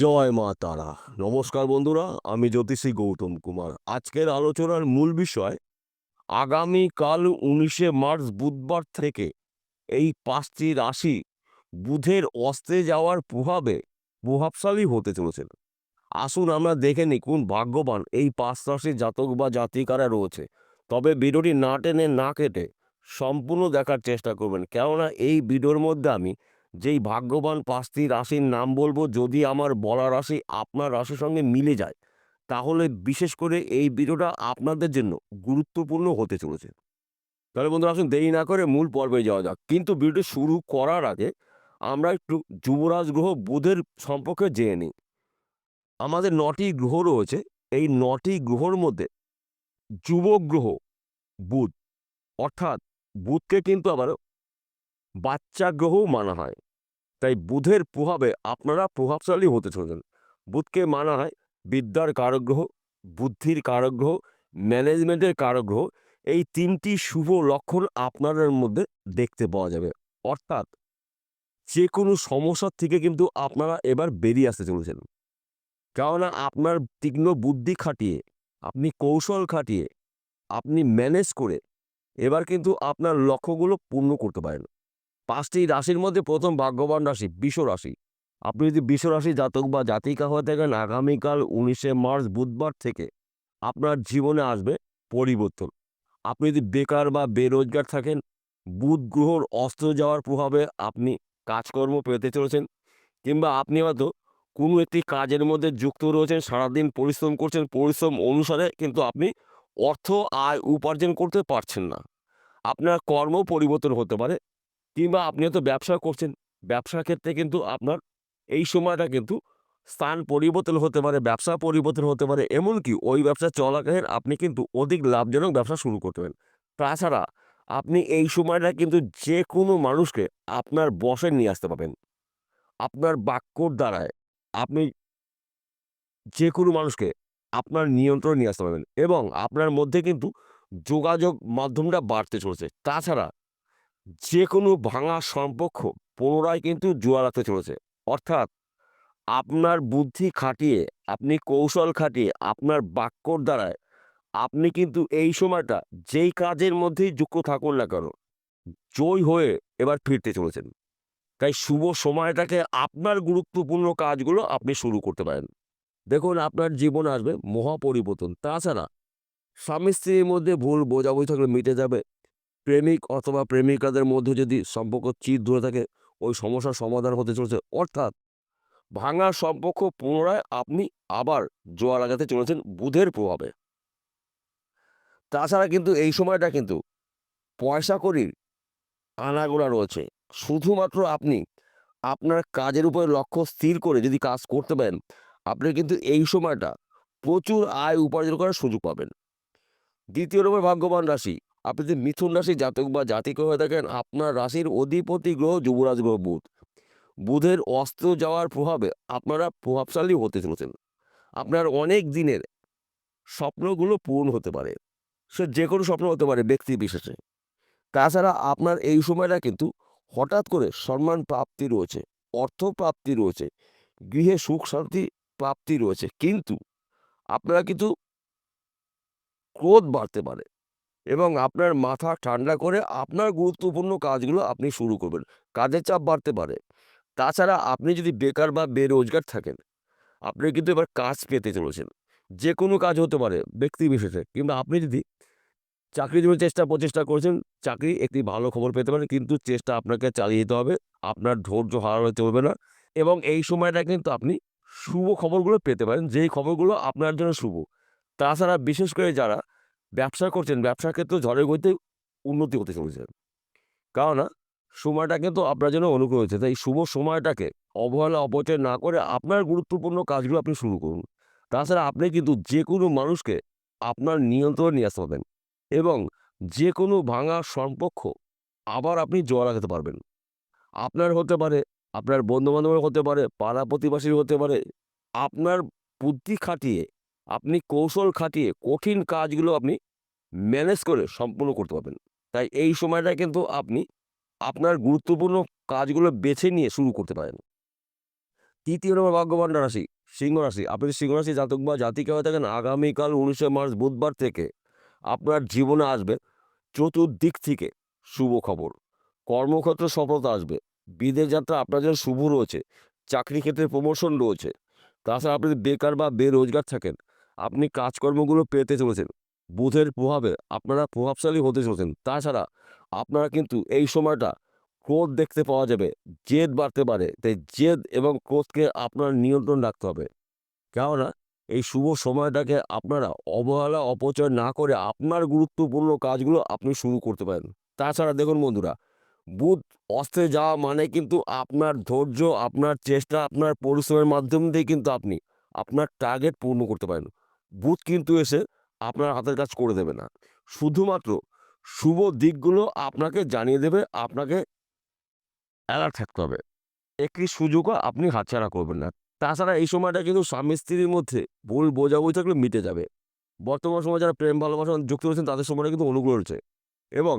জয় মা তারা। নমস্কার বন্ধুরা, আমি জ্যোতিষী গৌতম কুমার। আজকের আলোচনার মূল বিষয় আগামীকাল 19শে মার্চ বুধবার থেকে এই 5টি রাশি বুধের অস্তে যাওয়ার প্রভাবশালী হতে চলেছেন। আসুন আমরা দেখে নিই কোন ভাগ্যবান এই 5 রাশির জাতক বা জাতিকারা রয়েছে। তবে ভিডিওটি না টেনে না কেটে সম্পূর্ণ দেখার চেষ্টা করবেন, কেননা এই ভিডিওর মধ্যে আমি যেই ভাগ্যবান 5টি রাশির নাম বলবো, যদি আমার বলা রাশি আপনার রাশির সঙ্গে মিলে যায় তাহলে বিশেষ করে এই ভিডিওটা আপনাদের জন্য গুরুত্বপূর্ণ হতে চলেছে। তাহলে বন্ধুরা, আসুন দেরি না করে মূল পর্বে যাওয়া যাক। কিন্তু ভিডিওটি শুরু করার আগে আমরা একটু যুবরাজ গ্রহ বুধের সম্পর্কে জেনে নিই। আমাদের 9টি গ্রহ রয়েছে। এই 9টি গ্রহর মধ্যে যুবক গ্রহ বুধ, অর্থাৎ বুধকে কিন্তু আবার বাচ্চা গ্রহও মানা হয়। তাই বুধের প্রভাবে আপনারা প্রভাবশালী হতে চলেছেন। বুধকে মানা হয় বিদ্যার কারক গ্রহ, বুদ্ধির কারক গ্রহ, ম্যানেজমেন্টের কারক গ্রহ। এই 3টি শুভ লক্ষণ আপনাদের মধ্যে দেখতে পাওয়া যাবে। অর্থাৎ যে কোনো সমস্যার থেকে কিন্তু আপনারা এবার বেরিয়ে আসতে চলেছেন, কেননা আপনার তীক্ষ্ণ বুদ্ধি খাটিয়ে, আপনি কৌশল খাটিয়ে, আপনি ম্যানেজ করে এবার কিন্তু আপনার লক্ষ্যগুলো পূর্ণ করতে পারেন। 5টি রাশির মধ্যে প্রথম ভাগ্যবান রাশি বৃষ রাশি। আপনি যদি বৃষ রাশি জাতক বা জাতিকা হয়ে থাকেন, আগামীকাল 19শে মার্চ বুধবার থেকে আপনার জীবনে আসবে পরিবর্তন। আপনি যদি বেকার বা বেরোজগার থাকেন, বুধ গ্রহর অস্ত যাওয়ার প্রভাবে আপনি কাজকর্ম পেতে চলেছেন, কিংবা আপনি হয়তো কোনো একটি কাজের মধ্যে যুক্ত রয়েছেন, সারাদিন পরিশ্রম করছেন, পরিশ্রম অনুসারে কিন্তু আপনি অর্থ আয় উপার্জন করতে পারছেন না। আপনার কর্ম পরিবর্তন হতে পারে, কিংবা আপনি হয়তো ব্যবসা করছেন, ব্যবসার ক্ষেত্রে কিন্তু আপনার এই সময়টা কিন্তু স্থান পরিবর্তন হতে পারে, ব্যবসা পরিবর্তন হতে পারে, এমনকি ওই ব্যবসা চলাকালীন আপনি কিন্তু অধিক লাভজনক ব্যবসা শুরু করতে পারেন। তাছাড়া আপনি এই সময়টা কিন্তু যে কোনো মানুষকে আপনার বশে নিয়ে আসতে পারবেন। আপনার বাক্যর দ্বারায় আপনি যে কোনো মানুষকে আপনার নিয়ন্ত্রণে নিয়ে আসতে পারবেন, এবং আপনার মধ্যে কিন্তু যোগাযোগ মাধ্যমটা বাড়তে চলেছে। তাছাড়া যে কোনো ভাঙা সম্পর্ক পুনরায় কিন্তু জোড়া লাগতে চলেছে। অর্থাৎ আপনার বুদ্ধি খাটিয়ে, আপনি কৌশল খাটিয়ে, আপনার বাক্যর দ্বারায় আপনি কিন্তু এই সময়টা যেই কাজের মধ্যেই যুক্ত থাকুন না কেন, জয়ী হয়ে এবার ফিরতে চলেছেন। তাই শুভ সময়টাকে আপনার গুরুত্বপূর্ণ কাজগুলো আপনি শুরু করতে পারেন। দেখুন, আপনার জীবনে আসবে মহা পরিবর্তন। তাছাড়া স্বামী স্ত্রীর মধ্যে ভুল বোঝাবুঝি থাকলে মিটে যাবে। প্রেমিক অথবা প্রেমিকাদের মধ্যে যদি সম্পর্ক চির ধরে থাকে, ওই সমস্যার সমাধান হতে চলেছে। অর্থাৎ ভাঙা সম্পর্ক পুনরায় আপনি আবার জোড়া লাগাতে চলেছেন বুধের প্রভাবে। তাছাড়া কিন্তু এই সময়টা কিন্তু পয়সা কড়ির আনাগোনা রয়েছে। শুধুমাত্র আপনি আপনার কাজের উপরে লক্ষ্য স্থির করে যদি কাজ করতে পারেন, আপনি কিন্তু এই সময়টা প্রচুর আয় উপার্জন করার সুযোগ পাবেন। 2য় নম্বর ভাগ্যবান রাশি, আপনি যদি মিথুন রাশি জাতক বা জাতিকা হয়ে থাকেন, আপনার রাশির অধিপতি গ্রহ যুবরাজ গ্রহ বুধ। বুধের অস্ত যাওয়ার প্রভাবে আপনারা প্রভাবশালী হতে চলেছেন। আপনার অনেক দিনের স্বপ্নগুলো পূরণ হতে পারে। সে যে কোনো স্বপ্ন হতে পারে ব্যক্তি বিশেষে। তাছাড়া আপনার এই সময়টা কিন্তু হঠাৎ করে সম্মান প্রাপ্তি রয়েছে, অর্থ প্রাপ্তি রয়েছে, গৃহে সুখ শান্তি প্রাপ্তি রয়েছে। কিন্তু আপনারা কিন্তু ক্রোধ বাড়তে পারে, এবং আপনার মাথা ঠান্ডা করে আপনার গুরুত্বপূর্ণ কাজগুলো আপনি শুরু করবেন। কাজের চাপ বাড়তে পারে। তাছাড়া আপনি যদি বেকার বা বেরোজগার থাকেন, আপনি কিন্তু এবার কাজ পেতে চলেছেন। যে কোনো কাজ হতে পারে ব্যক্তি বিশেষে। কিংবা আপনি যদি চাকরির জন্য প্রচেষ্টা করছেন, চাকরি একটি ভালো খবর পেতে পারেন, কিন্তু চেষ্টা আপনাকে চালিয়ে যেতে হবে। আপনার ধৈর্য হারালে চলবে না। এবং এই সময়টা কিন্তু আপনি শুভ খবরগুলো পেতে পারেন, যেই খবরগুলো আপনার জন্য শুভ। তাছাড়া বিশেষ করে যারা ব্যবসা করছেন, ব্যবসার ক্ষেত্রে ঝড়ের গতিতে উন্নতি হতে চলেছে। কেননা সময়টা কিন্তু আপনার জন্য অনুকূল হয়েছে। তাই শুভ সময়টাকে অবহেলা অপচয় না করে আপনার গুরুত্বপূর্ণ কাজগুলো আপনি শুরু করুন। তাছাড়া আপনি কিন্তু যে কোনো মানুষকে আপনার নিয়ন্ত্রণে নিয়ে আসতে পারবেন, এবং যে কোনো ভাঙা সম্পর্ক আবার আপনি জোড়া লাগাতে পারবেন। আপনার হতে পারে, আপনার বন্ধু-বান্ধবের হতে পারে, পাড়া-প্রতিবেশীর হতে পারে। আপনার বুদ্ধি খাটিয়ে, আপনি কৌশল খাটিয়ে কঠিন কাজগুলো আপনি ম্যানেজ করে সম্পূর্ণ করতে পারবেন। তাই এই সময়টা কিন্তু আপনি আপনার গুরুত্বপূর্ণ কাজগুলো বেছে নিয়ে শুরু করতে পারেন। তৃতীয় নম্বর ভাগ্যবান রাশি সিংহ রাশি। আপনি যদি সিংহ রাশি জাতক বা জাতিকা হয়ে থাকেন, আগামীকাল 19শে মার্চ বুধবার থেকে আপনার জীবনে আসবে চতুর্দিক থেকে শুভ খবর। কর্মক্ষেত্রে সফলতা আসবে। বিদেশ যাত্রা আপনার জন্য শুভ রয়েছে। চাকরি ক্ষেত্রে প্রমোশন রয়েছে। তাছাড়া আপনি যদি বেকার বা বেরোজগার থাকেন, আপনি কাজকর্মগুলো পেতে চলেছেন। বুধের প্রভাবে আপনারা প্রভাবশালী হতে চলেছেন। তাছাড়া আপনারা কিন্তু এই সময়টা ক্রোধ দেখতে পাওয়া যাবে। জেদ বাড়তে পারে। তাই জেদ এবং ক্রোধকে আপনার নিয়ন্ত্রণ রাখতে হবে। কেননা এই শুভ সময়টাকে আপনারা অবহেলা অপচয় না করে আপনার গুরুত্বপূর্ণ কাজগুলো আপনি শুরু করতে পারেন। তাছাড়া দেখুন বন্ধুরা, বুধ অস্তে যাওয়া মানে কিন্তু আপনার ধৈর্য, আপনার চেষ্টা, আপনার পরিশ্রমের মাধ্যম দিয়ে কিন্তু আপনি আপনার টার্গেট পূর্ণ করতে পারেন। বুধ কিন্তু এসে আপনার হাতের কাজ করে দেবে না। শুধুমাত্র শুভ দিকগুলো আপনাকে জানিয়ে দেবে, আপনাকে অ্যালার্ট থাকতে হবে। একটি সুযোগও আপনি হাতছাড়া করবেন না। তাছাড়া এই সময়টা কিন্তু স্বামী-স্ত্রীর মধ্যে ভুল বোঝাবুঝি থাকলে মিটে যাবে। বর্তমান সময়ে যারা প্রেম ভালোবাসা যুক্ত রয়েছেন তাদের সময়টা কিন্তু অনুকূল রয়েছে এবং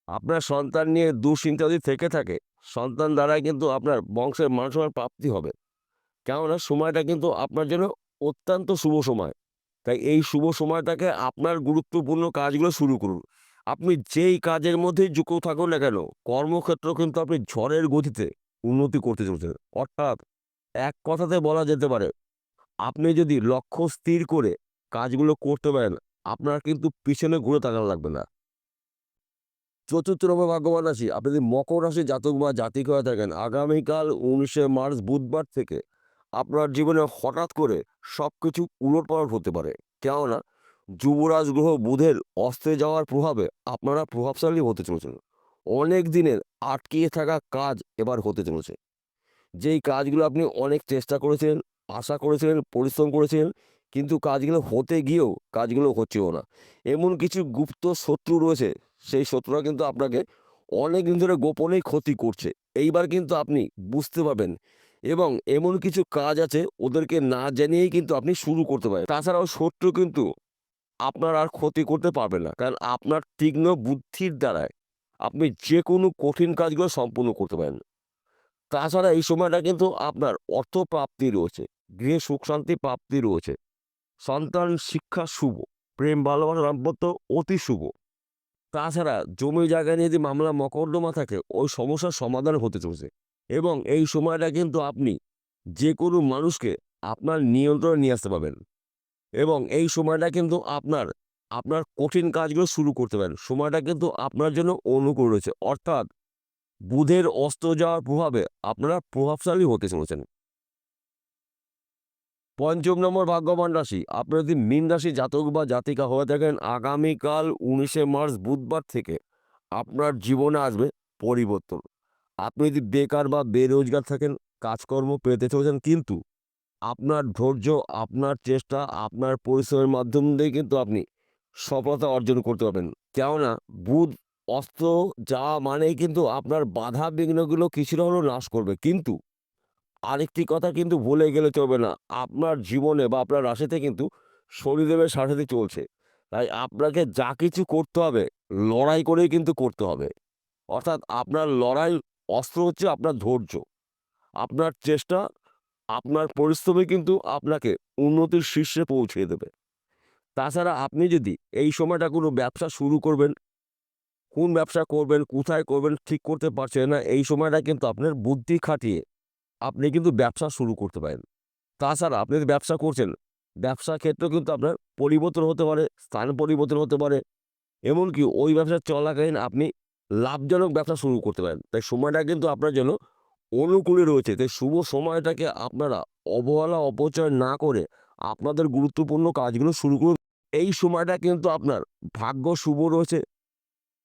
আপনার সন্তান নিয়ে দুশ্চিন্তা যদি থেকে থাকে, সন্তান দ্বারাই কিন্তু আপনার বংশের মান-সম্মান প্রাপ্তি হবে। কেননা সময়টা কিন্তু আপনার জন্য অত্যন্ত শুভ সময়। তাই এই শুভ সময়টাকে আপনার গুরুত্বপূর্ণ কাজগুলো শুরু করুন। আপনি যেই কাজের মধ্যেই যুক্ত থাকুন না কেন, কর্মক্ষেত্র কিন্তু আপনি ঝড়ের গতিতে উন্নতি করতে চলছেন। অর্থাৎ এক কথাতে বলা যেতে পারে, আপনি যদি লক্ষ্য স্থির করে কাজগুলো করতে পারেন, আপনার কিন্তু পিছনে ঘুরে তাকানো লাগবে না। চতুর্থ নম্বর ভাগ্যবান রাশি, আপনি যদি মকর রাশির জাতক বা জাতিকা হয়ে থাকেন, আগামীকাল 19শে মার্চ বুধবার থেকে আপনার জীবনে হঠাৎ করে সবকিছু উলটপালট হতে পারে। কেননা যুবরাজ গ্রহ বুধের অস্তে যাওয়ার প্রভাবে আপনারা প্রভাবশালী হতে চলেছেন। অনেক দিনের আটকিয়ে থাকা কাজ এবার হতে চলেছে। যেই কাজগুলো আপনি অনেক চেষ্টা করেছিলেন, আশা করেছিলেন, পরিশ্রম করেছিলেন, কিন্তু কাজগুলো হতে গিয়েও কাজগুলো হচ্ছিল না। এমন কিছু গুপ্ত শত্রু রয়েছে, সেই শত্রুরা কিন্তু আপনাকে অনেকদিন ধরে গোপনেই ক্ষতি করছে। এইবার কিন্তু আপনি বুঝতে পারবেন এবং এমন কিছু কাজ আছে ওদেরকে না জানিয়েই কিন্তু আপনি শুরু করতে পারেন। তাছাড়াও শত্রু কিন্তু আপনার আর ক্ষতি করতে পারবে না। কারণ আপনার তীক্ষ্ণ বুদ্ধির দ্বারায় আপনি যেকোনো কঠিন কাজগুলো সম্পূর্ণ করতে পারেন। তাছাড়া এই সময়টা কিন্তু আপনার অর্থপ্রাপ্তি রয়েছে, গৃহে সুখ-শান্তি প্রাপ্তি রয়েছে, সন্তান শিক্ষা শুভ, প্রেম ভালোবাসা দাম্পত্য অতি শুভ। তাছাড়া জমি জায়গা নিয়ে যদি মামলা মকদ্দমা থাকে, ওই সমস্যার সমাধান হতে চলেছে এবং এই সময়টা কিন্তু আপনি যেকোনো মানুষকে আপনার নিয়ন্ত্রণে নিয়ে আসতে পারবেন এবং এই সময়টা কিন্তু আপনার কঠিন কাজগুলো শুরু করতে পারেন। সময়টা কিন্তু আপনার জন্য অনুকূল রয়েছে। অর্থাৎ বুধের অস্ত যাওয়ার প্রভাবে আপনারা প্রভাবশালী হতে চলেছেন। পঞ্চম নম্বর ভাগ্যবান রাশি, আপনি যদি মীন রাশি জাতক বা জাতিকা হয়ে থাকেন, আগামীকাল 19শে মার্চ বুধবার থেকে আপনার জীবনে আসবে পরিবর্তন। আপনি যদি বেকার বা বেরোজগার থাকেন, কাজকর্ম পেতে চলেছেন, কিন্তু আপনার ধৈর্য, আপনার চেষ্টা, আপনার পরিশ্রমের মাধ্যম দিয়ে কিন্তু আপনি সফলতা অর্জন করতে পারবেন। কেননা বুধ অস্ত যাওয়া মানেই কিন্তু আপনার বাধা বিঘ্নগুলো কিছুটা হলেও নাশ করবে। কিন্তু আরেকটি কথা কিন্তু ভুলে গেলে চলবে না। আপনার জীবনে বা আপনার রাশিতে কিন্তু শনিদেবের সাড়ে চলছে। তাই আপনাকে যা কিছু করতে হবে, লড়াই করেই কিন্তু করতে হবে। অর্থাৎ আপনার লড়াই অস্ত্র হচ্ছে আপনার ধৈর্য, আপনার চেষ্টা, আপনার পরিশ্রমই কিন্তু আপনাকে উন্নতির শীর্ষে পৌঁছিয়ে দেবে। তাছাড়া আপনি যদি এই সময়টা কোনো ব্যবসা শুরু করবেন, কোন ব্যবসা করবেন, কোথায় করবেন ঠিক করতে পারছেন না, এই সময়টা কিন্তু আপনার বুদ্ধি খাটিয়ে আপনি কিন্তু ব্যবসা শুরু করতে পারেন। তাছাড়া আপনি যদি ব্যবসা করছেন, ব্যবসার ক্ষেত্রেও কিন্তু আপনার পরিবর্তন হতে পারে, স্থান পরিবর্তন হতে পারে। এমনকি ওই ব্যবসা চলাকালীন আপনি লাভজনক ব্যবসা শুরু করতে পারেন। তাই সময়টা কিন্তু আপনার জন্য অনুকূলে রয়েছে। তাই শুভ সময়টাকে আপনারা অবহেলা অপচয় না করে আপনাদের গুরুত্বপূর্ণ কাজগুলো শুরু করুন। এই সময়টা কিন্তু আপনার ভাগ্য শুভ রয়েছে,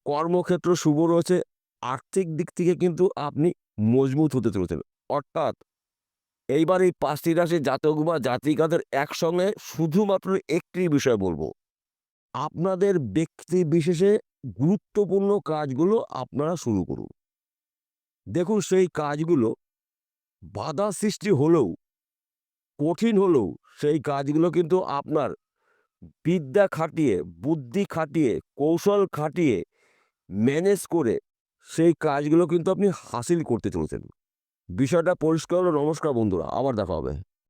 কর্মক্ষেত্র শুভ রয়েছে, আর্থিক দিক থেকে কিন্তু আপনি মজবুত হতে চলেছেন। অর্থাৎ এইবার এই ৫ টি রাশির জাতক বা জাতিকাদের একসঙ্গে শুধুমাত্র একটি বিষয় বলব। আপনাদের ব্যক্তি বিশেষে গুরুত্বপূর্ণ কাজগুলো আপনারা শুরু করুন। দেখুন সেই কাজগুলো বাধা সৃষ্টি হলেও, কঠিন হলেও সেই কাজগুলো কিন্তু আপনার বিদ্যা খাটিয়ে, বুদ্ধি খাটিয়ে, কৌশল খাটিয়ে ম্যানেজ করে সেই কাজগুলো কিন্তু আপনি হাসিল করতে চলেছেন। বিষয়টা পরিষ্কার হলো। নমস্কার বন্ধুরা, আবার দেখা হবে।